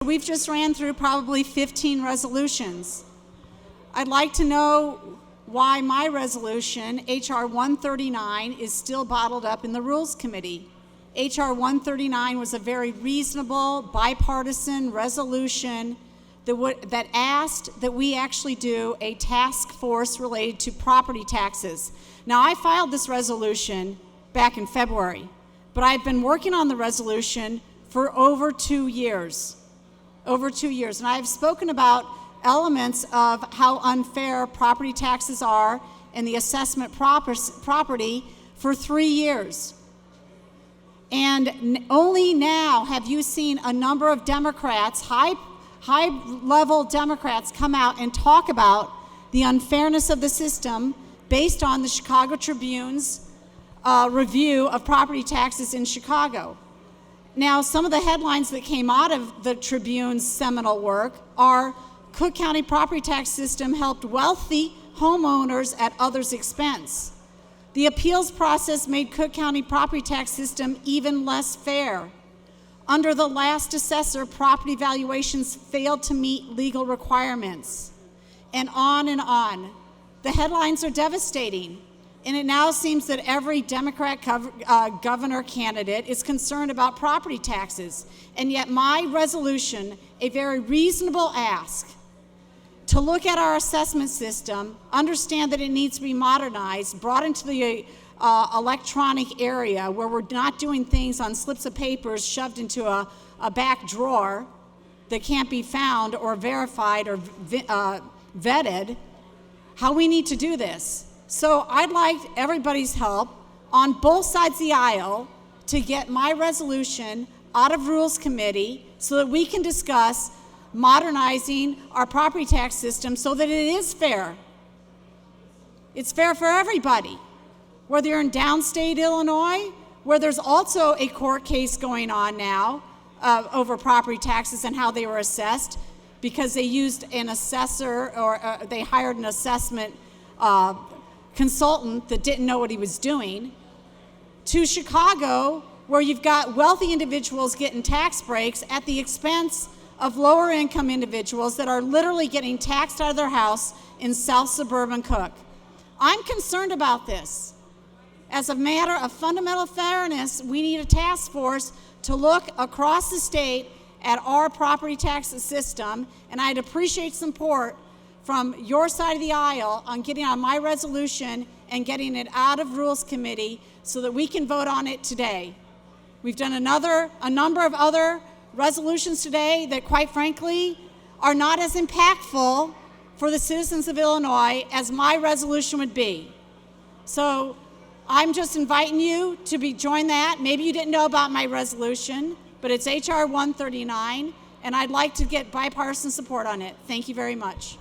We've just ran through probably 15 resolutions. I'd like to know why my resolution, H.R. 139, is still bottled up in the Rules Committee. H.R. 139 was a very reasonable, bipartisan resolution that asked that we actually do a task force related to property taxes. Now, I filed this resolution back in February, but I've been working on the resolution for over 2 years. And I've spoken about elements of how unfair property taxes are and the assessment property for 3 years. And only now have you seen a number of Democrats, high-level Democrats, come out and talk about the unfairness of the system based on the Chicago Tribune's review of property taxes in Chicago. Now, some of the headlines that came out of the Tribune's seminal work are Cook County property tax system helped wealthy homeowners at others' expense. The appeals process made Cook County property tax system even less fair. Under the last assessor, property valuations failed to meet legal requirements. And on and on. The headlines are devastating. And it now seems that every Democrat governor candidate is concerned about property taxes. And yet my resolution, a very reasonable ask, to look at our assessment system, understand that it needs to be modernized, brought into the electronic area where we're not doing things on slips of papers shoved into a back drawer that can't be found or verified or vetted, how we need to do this. So I'd like everybody's help on both sides of the aisle to get my resolution out of Rules Committee so that we can discuss modernizing our property tax system so that it is fair. It's fair for everybody, whether you're in downstate Illinois, where there's also a court case going on now over property taxes and how they were assessed because they used an assessor or they hired an assessment consultant that didn't know what he was doing, to Chicago, where you've got wealthy individuals getting tax breaks at the expense of lower income individuals that are literally getting taxed out of their house in South Suburban Cook. I'm concerned about this. As a matter of fundamental fairness, we need a task force to look across the state at our property tax system, and I'd appreciate support from your side of the aisle on getting on my resolution and getting it out of Rules Committee so that we can vote on it today. We've done a number of other resolutions today that, quite frankly, are not as impactful for the citizens of Illinois as my resolution would be. So I'm just inviting you to join that. Maybe you didn't know about my resolution, but it's H.R. 139, and I'd like to get bipartisan support on it. Thank you very much.